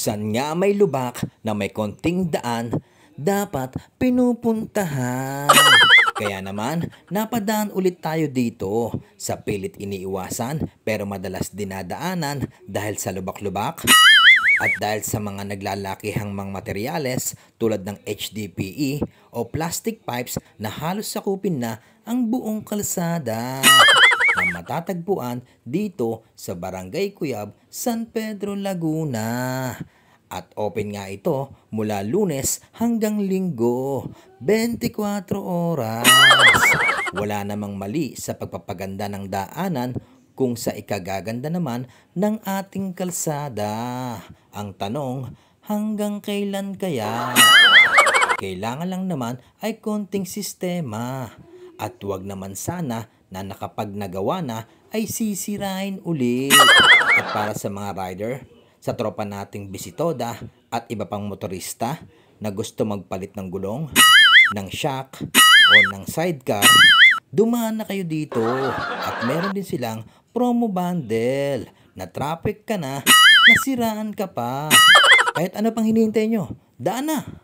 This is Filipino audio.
San nga may lubak na may konting daan, dapat pinupuntahan. Kaya naman, napadaan ulit tayo dito sa pilit iniiwasan pero madalas dinadaanan dahil sa lubak-lubak at dahil sa mga naglalakihang mga materyales tulad ng HDPE o plastic pipes na halos sakupin na ang buong kalsada na matatagpuan dito sa Barangay Cuyab, San Pedro, Laguna. At open nga ito mula Lunes hanggang Linggo, 24 oras. Wala namang mali sa pagpapaganda ng daanan kung sa ikagaganda naman ng ating kalsada. Ang tanong, hanggang kailan kaya? Kailangan lang naman ay konting sistema. At wag naman sana na nakapag nagawa na ay sisirain ulit. At para sa mga rider, sa tropa nating bisitoda at iba pang motorista na gusto magpalit ng gulong, ng shock o ng sidecar, dumaan na kayo dito at meron din silang promo bundle na traffic ka na, nasiraan ka pa. Kahit ano pang hinihintay nyo, daan na!